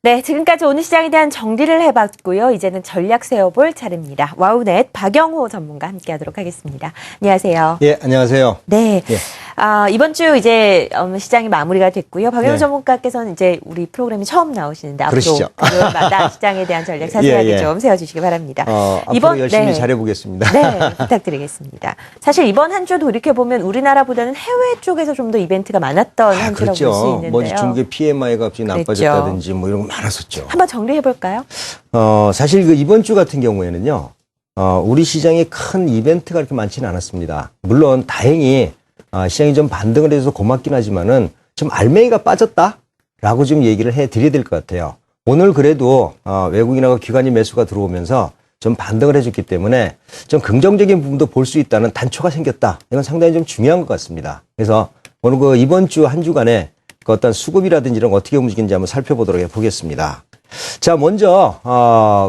네, 지금까지 오늘 시장에 대한 정리를 해봤고요. 이제는 전략 세워볼 차례입니다. 와우넷 박영호 전문가 함께하도록 하겠습니다. 안녕하세요. 예, 안녕하세요. 네. 예. 이번 주 이제 시장이 마무리가 됐고요. 박영호 네. 전문가께서는 이제 우리 프로그램이 처음 나오시는데 그러시죠. 앞으로 금요일마다 시장에 대한 전략 자세하게 예. 좀 세워주시기 바랍니다. 앞으로 열심히 잘해보겠습니다. 네, 부탁드리겠습니다. 사실 이번 한 주 돌이켜보면 우리나라보다는 해외 쪽에서 좀 더 이벤트가 많았던 한 주라고 볼 수 있는데요. 먼저 중국의 PMI가 갑자기 나빠졌다든지 뭐 이런 거 많았었죠. 한번 정리해볼까요? 사실 이번 주 같은 경우에는요, 우리 시장에 큰 이벤트가 그렇게 많지는 않았습니다. 물론 다행히 시장이 좀 반등을 해서 고맙긴 하지만은 좀 알맹이가 빠졌다라고 좀 얘기를 해드려야 될 것 같아요. 오늘 그래도 외국인하고 기관이 매수가 들어오면서 좀 반등을 해줬기 때문에 좀 긍정적인 부분도 볼 수 있다는 단초가 생겼다. 이건 상당히 좀 중요한 것 같습니다. 그래서 오늘 이번 주 한 주간에 어떤 수급이라든지 이런 거 어떻게 움직이는지 한번 살펴보도록 해보겠습니다. 자, 먼저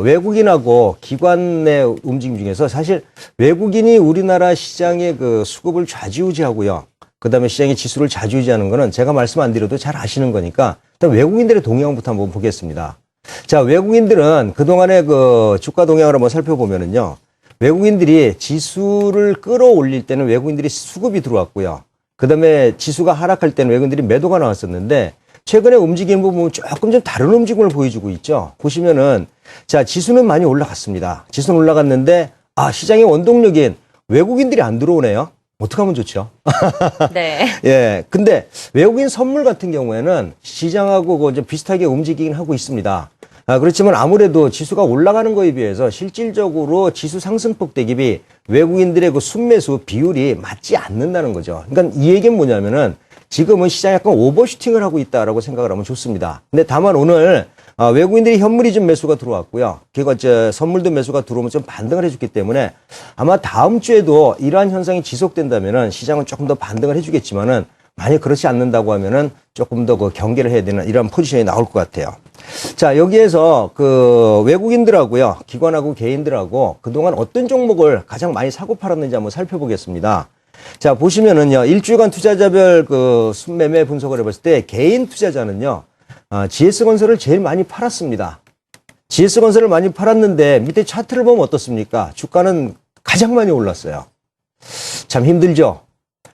외국인하고 기관의 움직임 중에서 사실 외국인이 우리나라 시장의 그 수급을 좌지우지하고요. 그다음에 시장의 지수를 좌지우지하는 거는 제가 말씀 안 드려도 잘 아시는 거니까 일단 외국인들의 동향부터 한번 보겠습니다. 자, 외국인들은 그동안의 그 주가 동향을 한번 살펴보면은요. 외국인들이 지수를 끌어올릴 때는 외국인들이 수급이 들어왔고요. 그다음에 지수가 하락할 때는 외국인들이 매도가 나왔었는데 최근에 움직이는 부분은 조금 좀 다른 움직임을 보여주고 있죠. 보시면은 자, 지수는 많이 올라갔습니다. 지수는 올라갔는데 시장의 원동력인 외국인들이 안 들어오네요. 어떻게 하면 좋죠? 네. 예. 근데 외국인 선물 같은 경우에는 시장하고 좀 비슷하게 움직이긴 하고 있습니다. 그렇지만 아무래도 지수가 올라가는 거에 비해서 실질적으로 지수 상승폭 대비 외국인들의 그 순매수 비율이 맞지 않는다는 거죠. 그러니까 이 얘기는 뭐냐면은 지금은 시장이 약간 오버슈팅을 하고 있다라고 생각을 하면 좋습니다. 근데 다만 오늘 외국인들이 현물이 좀 매수가 들어왔고요. 그리고 선물도 매수가 들어오면 좀 반등을 해줬기 때문에 아마 다음 주에도 이러한 현상이 지속된다면은 시장은 조금 더 반등을 해주겠지만은 만약 그렇지 않는다고 하면은 조금 더 그 경계를 해야 되는 이런 포지션이 나올 것 같아요. 자, 여기에서 그 외국인들하고요, 기관하고 개인들하고 그동안 어떤 종목을 가장 많이 사고 팔았는지 한번 살펴보겠습니다. 자, 보시면은요, 일주일간 투자자별 그 순매매 분석을 해봤을 때 개인 투자자는요, GS건설을 제일 많이 팔았습니다. GS건설을 많이 팔았는데 밑에 차트를 보면 어떻습니까? 주가는 가장 많이 올랐어요. 참 힘들죠?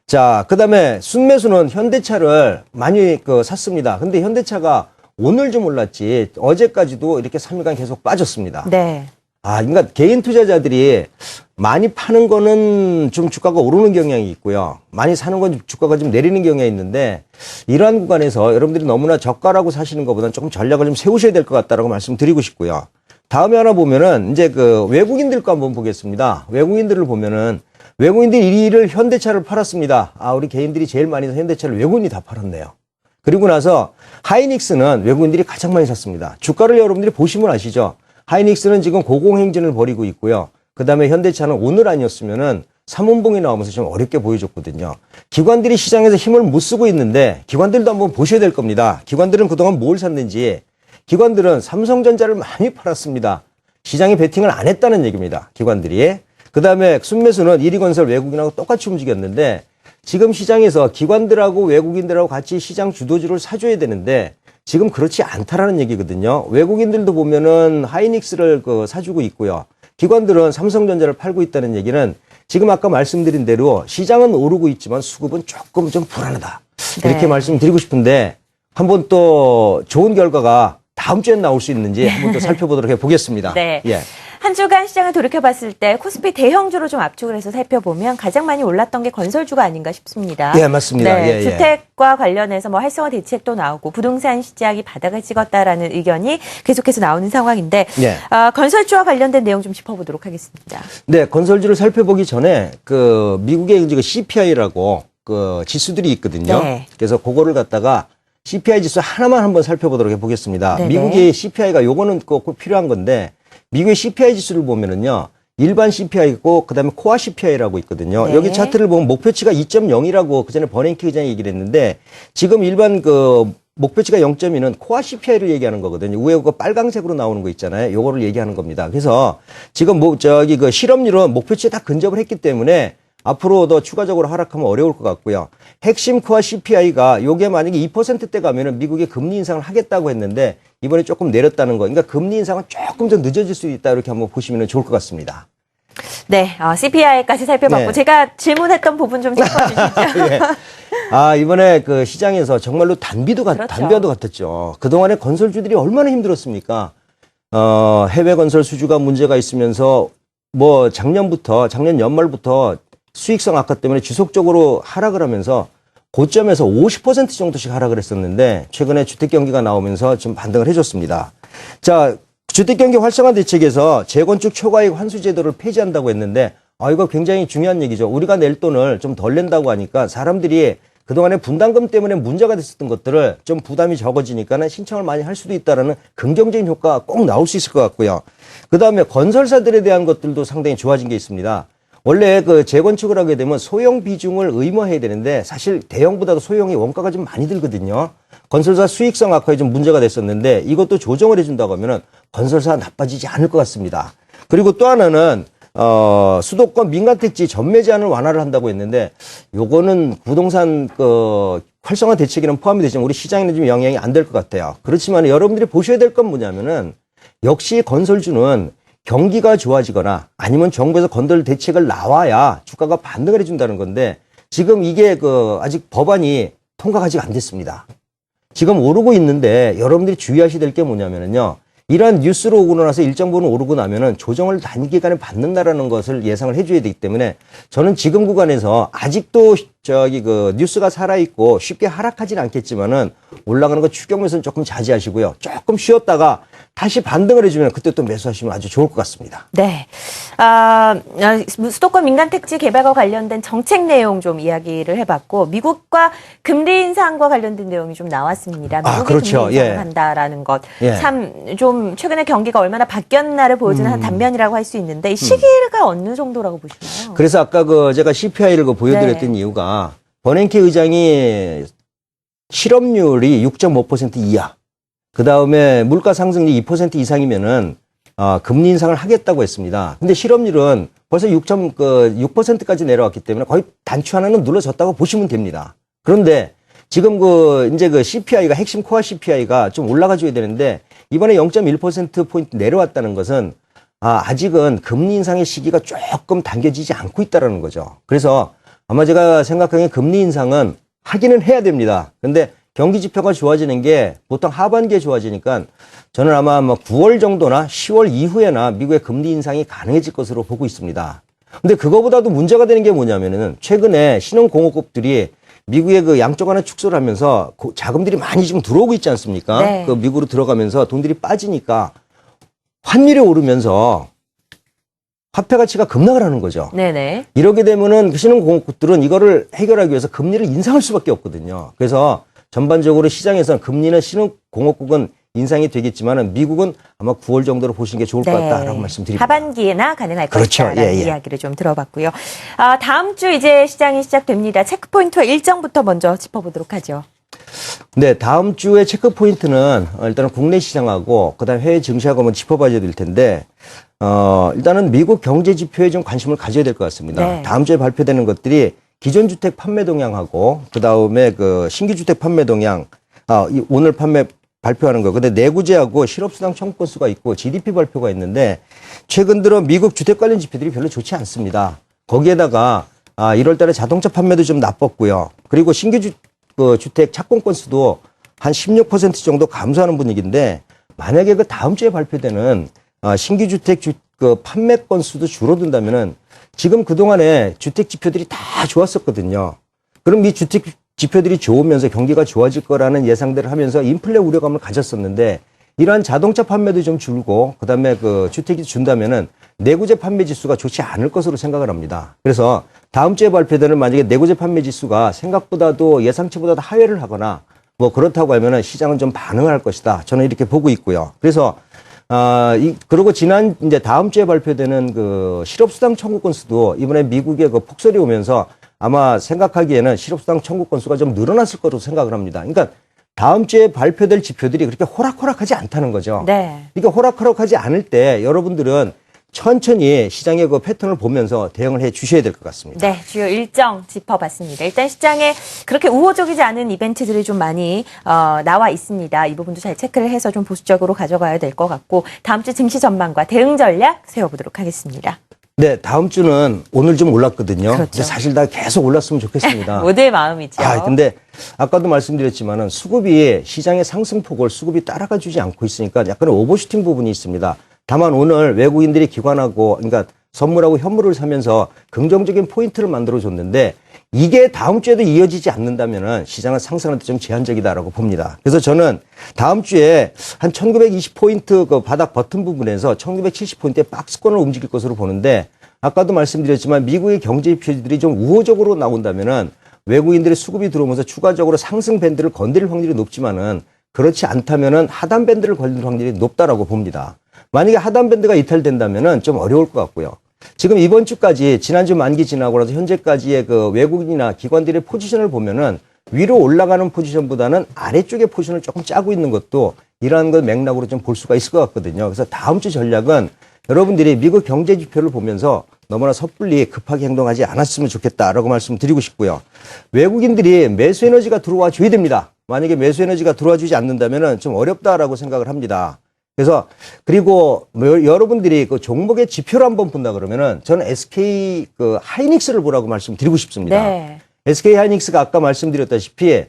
자, 그 다음에 순매수는 현대차를 많이 샀습니다. 근데 현대차가 오늘 좀 올랐지 어제까지도 이렇게 3일간 계속 빠졌습니다. 네. 그러니까 개인 투자자들이 많이 파는 거는 좀 주가가 오르는 경향이 있고요. 많이 사는 건 주가가 좀 내리는 경향이 있는데 이러한 구간에서 여러분들이 너무나 저가라고 사시는 것보다는 조금 전략을 좀 세우셔야 될 것 같다라고 말씀드리고 싶고요. 다음에 하나 보면은 이제 그 외국인들 거 한번 보겠습니다. 외국인들을 보면은 외국인들이 이를 현대차를 팔았습니다. 우리 개인들이 제일 많이 산 현대차를 외국인이 다 팔았네요. 그리고 나서 하이닉스는 외국인들이 가장 많이 샀습니다. 주가를 여러분들이 보시면 아시죠? 하이닉스는 지금 고공행진을 벌이고 있고요. 그 다음에 현대차는 오늘 아니었으면은 3원봉이 나오면서 좀 어렵게 보여줬거든요. 기관들이 시장에서 힘을 못 쓰고 있는데 기관들도 한번 보셔야 될 겁니다. 기관들은 그동안 뭘 샀는지. 기관들은 삼성전자를 많이 팔았습니다. 시장에 베팅을 안 했다는 얘기입니다. 기관들이. 그 다음에 순매수는 1위건설 외국인하고 똑같이 움직였는데 지금 시장에서 기관들하고 외국인들하고 같이 시장 주도주를 사줘야 되는데 지금 그렇지 않다라는 얘기거든요. 외국인들도 보면은 하이닉스를 사주고 있고요. 기관들은 삼성전자를 팔고 있다는 얘기는 지금 아까 말씀드린 대로 시장은 오르고 있지만 수급은 조금 좀 불안하다. 네. 이렇게 말씀드리고 싶은데 한번 또 좋은 결과가 다음 주엔 나올 수 있는지 한번 또 살펴보도록 해보겠습니다. 네. 예. 한 주간 시장을 돌이켜봤을 때 코스피 대형주로 좀 압축을 해서 살펴보면 가장 많이 올랐던 게 건설주가 아닌가 싶습니다. 예, 맞습니다. 네, 예, 주택과 관련해서 뭐 활성화 대책도 나오고 부동산 시장이 바닥을 찍었다라는 의견이 계속해서 나오는 상황인데 예. 건설주와 관련된 내용 좀 짚어보도록 하겠습니다. 네, 건설주를 살펴보기 전에 미국의 이제 CPI라고 지수들이 있거든요. 네. 그래서 그거를 갖다가 CPI 지수 하나만 한번 살펴보도록 해보겠습니다. 네네. 미국의 CPI가 요거는 꼭 필요한 건데 미국의 CPI 지수를 보면은요. 일반 CPI 있고 그다음에 코어 CPI라고 있거든요. 네. 여기 차트를 보면 목표치가 2.0이라고 그전에 버냉키 의장이 얘기를 했는데 지금 일반 목표치가 0.2는 코어 CPI를 얘기하는 거거든요. 위에 그 빨강색으로 나오는 거 있잖아요. 요거를 얘기하는 겁니다. 그래서 지금 실업률은 목표치에 다 근접을 했기 때문에 앞으로 더 추가적으로 하락하면 어려울 것 같고요. 핵심 코어 CPI가 요게 만약에 2%대 가면은 미국이 금리 인상을 하겠다고 했는데 이번에 조금 내렸다는 거. 그러니까 금리 인상은 조금 더 늦어질 수 있다 이렇게 한번 보시면 좋을 것 같습니다. 네, CPI까지 살펴봤고 네. 제가 질문했던 부분 좀 짚어주시죠. 예. 이번에 그 시장에서 정말로 단비도 그렇죠. 단비와도 같았죠. 그동안에 건설주들이 얼마나 힘들었습니까? 해외 건설 수주가 문제가 있으면서 뭐 작년 연말부터 수익성 악화 때문에 지속적으로 하락을 하면서 고점에서 50% 정도씩 하락을 했었는데 최근에 주택 경기가 나오면서 좀 반등을 해줬습니다. 자, 주택 경기 활성화 대책에서 재건축 초과이익 환수 제도를 폐지한다고 했는데 이거 굉장히 중요한 얘기죠. 우리가 낼 돈을 좀 덜 낸다고 하니까 사람들이 그동안에 분담금 때문에 문제가 됐었던 것들을 좀 부담이 적어지니까는 신청을 많이 할 수도 있다라는 긍정적인 효과가 꼭 나올 수 있을 것 같고요. 그 다음에 건설사들에 대한 것들도 상당히 좋아진 게 있습니다. 원래 그 재건축을 하게 되면 소형 비중을 의무화해야 되는데 사실 대형보다도 소형이 원가가 좀 많이 들거든요. 건설사 수익성 악화에 좀 문제가 됐었는데 이것도 조정을 해준다고 하면은 건설사 나빠지지 않을 것 같습니다. 그리고 또 하나는 수도권 민간택지 전매 제한을 완화를 한다고 했는데 요거는 부동산 그 활성화 대책에는 포함이 되지만 우리 시장에는 좀 영향이 안 될 것 같아요. 그렇지만 여러분들이 보셔야 될 건 뭐냐면은 역시 건설주는 경기가 좋아지거나 아니면 정부에서 건설 대책을 나와야 주가가 반등을 해준다는 건데 지금 이게 아직 법안이 통과가 아직 안 됐습니다. 지금 오르고 있는데 여러분들이 주의하셔야 될 게 뭐냐면은요. 이러한 뉴스로 오고 나서 일정 부분 오르고 나면은 조정을 단기간에 받는다라는 것을 예상을 해줘야 되기 때문에 저는 지금 구간에서 아직도 뉴스가 살아있고 쉽게 하락하지는 않겠지만은 올라가는 거 추격매수는 조금 자제하시고요. 조금 쉬었다가 다시 반등을 해주면 그때 또 매수하시면 아주 좋을 것 같습니다. 네. 수도권 민간택지 개발과 관련된 정책 내용 좀 이야기를 해봤고, 미국과 금리 인상과 관련된 내용이 좀 나왔습니다. 미국이 그렇죠. 금리 인상을 예. 한다라는 것. 예. 참 좀 최근에 경기가 얼마나 바뀌었나를 보여주는 한 단면이라고 할 수 있는데, 이 시기가 어느 정도라고 보시나요? 그래서 아까 제가 CPI를 보여드렸던 이유가 버냉키 의장이 실업률이 6.5% 이하. 그 다음에 물가 상승률이 2% 이상이면은, 금리 인상을 하겠다고 했습니다. 근데 실업률은 벌써 6.6%까지 내려왔기 때문에 거의 단추 하나는 눌러졌다고 보시면 됩니다. 그런데 지금 이제 CPI가 핵심 코어 CPI가 좀 올라가줘야 되는데 이번에 0.1%포인트 내려왔다는 것은 아직은 금리 인상의 시기가 조금 당겨지지 않고 있다는 거죠. 그래서 아마 제가 생각하기에 금리 인상은 하기는 해야 됩니다. 근데 경기 지표가 좋아지는 게 보통 하반기에 좋아지니까 저는 아마 9월 정도나 10월 이후에나 미국의 금리 인상이 가능해질 것으로 보고 있습니다. 근데 그거보다도 문제가 되는 게 뭐냐면은 최근에 신흥공업국들이 미국의 그 양적 완화 축소를 하면서 자금들이 많이 지금 들어오고 있지 않습니까? 네. 그 미국으로 들어가면서 돈들이 빠지니까 환율이 오르면서 화폐 가치가 급락을 하는 거죠. 네네. 이렇게 되면은 신흥공업국들은 이거를 해결하기 위해서 금리를 인상할 수밖에 없거든요. 그래서 전반적으로 시장에서는 금리는 신흥공업국은 인상이 되겠지만은 미국은 아마 9월 정도로 보시는 게 좋을 것 같다라고 말씀드립니다. 하반기에나 가능할 그렇죠. 것이다라는 이야기를 좀 들어봤고요. 다음 주 이제 시장이 시작됩니다. 체크포인트와 일정부터 먼저 짚어보도록 하죠. 네, 다음 주에 체크 포인트는 일단은 국내 시장하고 그다음 해외 증시하고 한번 짚어봐야 될 텐데 일단은 미국 경제 지표에 좀 관심을 가져야 될 것 같습니다. 네. 다음 주에 발표되는 것들이 기존 주택 판매 동향하고 그다음에 신규 주택 판매 동향 오늘 발표하는 거. 근데 내구재하고 실업수당 청구 건수가 있고 GDP 발표가 있는데 최근 들어 미국 주택 관련 지표들이 별로 좋지 않습니다. 거기에다가 1월 달에 자동차 판매도 좀 나빴고요. 그리고 신규 주택 착공 건수도 한 16% 정도 감소하는 분위기인데 만약에 그 다음 주에 발표되는 신규 주택 판매 건수도 줄어든다면은 지금 그동안에 주택 지표들이 다 좋았었거든요. 그럼 이 주택 지표들이 좋으면서 경기가 좋아질 거라는 예상들을 하면서 인플레 우려감을 가졌었는데 이러한 자동차 판매도 좀 줄고 그다음에 주택이 준다면은 내구재 판매 지수가 좋지 않을 것으로 생각을 합니다. 그래서 다음 주에 발표되는 만약에 내구재 판매 지수가 생각보다도 예상치보다도 하회를 하거나 그렇다고 하면은 시장은 좀 반응할 것이다. 저는 이렇게 보고 있고요. 그래서 그리고 이제 다음 주에 발표되는 실업수당 청구 건수도 이번에 미국의 폭설이 오면서 아마 생각하기에는 실업수당 청구 건수가 좀 늘어났을 거로 생각을 합니다. 그러니까 다음 주에 발표될 지표들이 그렇게 호락호락하지 않다는 거죠. 네. 이게 호락호락하지 않을 때 여러분들은 천천히 시장의 그 패턴을 보면서 대응을 해 주셔야 될 것 같습니다. 네, 주요 일정 짚어봤습니다. 일단 시장에 그렇게 우호적이지 않은 이벤트들이 좀 많이 나와 있습니다. 이 부분도 잘 체크를 해서 좀 보수적으로 가져가야 될 것 같고 다음 주 증시 전망과 대응 전략 세워보도록 하겠습니다. 네, 다음 주는 오늘 좀 올랐거든요. 그렇죠. 근데 사실 다 계속 올랐으면 좋겠습니다. 모두의 마음이죠. 근데 아까도 말씀드렸지만은 수급이 시장의 상승폭을 수급이 따라가 주지 않고 있으니까 약간의 오버슈팅 부분이 있습니다. 다만 오늘 외국인들이 기관하고 그러니까 선물하고 현물을 사면서 긍정적인 포인트를 만들어 줬는데 이게 다음 주에도 이어지지 않는다면은 시장은 상승하는데 좀 제한적이다라고 봅니다. 그래서 저는 다음 주에 한 1920포인트 그 바닥 버튼 부분에서 1970포인트의 박스권을 움직일 것으로 보는데 아까도 말씀드렸지만 미국의 경제 지표들이 좀 우호적으로 나온다면은 외국인들의 수급이 들어오면서 추가적으로 상승 밴드를 건드릴 확률이 높지만은 그렇지 않다면은 하단 밴드를 건드릴 확률이 높다라고 봅니다. 만약에 하단 밴드가 이탈된다면은 좀 어려울 것 같고요. 지금 이번 주까지 지난주 만기 지나고 나서 현재까지의 그 외국인이나 기관들의 포지션을 보면은 위로 올라가는 포지션보다는 아래쪽의 포지션을 조금 짜고 있는 것도 이러한 것 맥락으로 좀 볼 수가 있을 것 같거든요. 그래서 다음 주 전략은 여러분들이 미국 경제 지표를 보면서 너무나 섣불리 급하게 행동하지 않았으면 좋겠다라고 말씀드리고 싶고요. 외국인들이 매수 에너지가 들어와 줘야 됩니다. 만약에 매수 에너지가 들어와 주지 않는다면은 좀 어렵다라고 생각을 합니다. 그래서 그리고 여러분들이 그 종목의 지표를 한번 본다 그러면은 저는 SK 그 하이닉스를 보라고 말씀드리고 싶습니다. 네. SK 하이닉스가 아까 말씀드렸다시피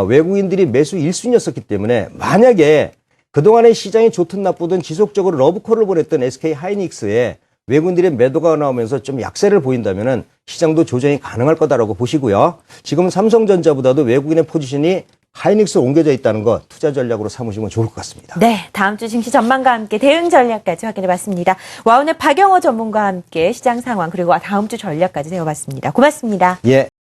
외국인들이 매수 1순위였었기 때문에 만약에 그동안의 시장이 좋든 나쁘든 지속적으로 러브콜을 보냈던 SK 하이닉스에 외국인들의 매도가 나오면서 좀 약세를 보인다면은 시장도 조정이 가능할 거다라고 보시고요. 지금 삼성전자보다도 외국인의 포지션이 하이닉스로 옮겨져 있다는 것 투자 전략으로 삼으시면 좋을 것 같습니다. 네, 다음 주 증시 전망과 함께 대응 전략까지 확인해봤습니다. 와우넷 박영호 전문가와 함께 시장 상황 그리고 다음 주 전략까지 세워봤습니다. 고맙습니다. 예.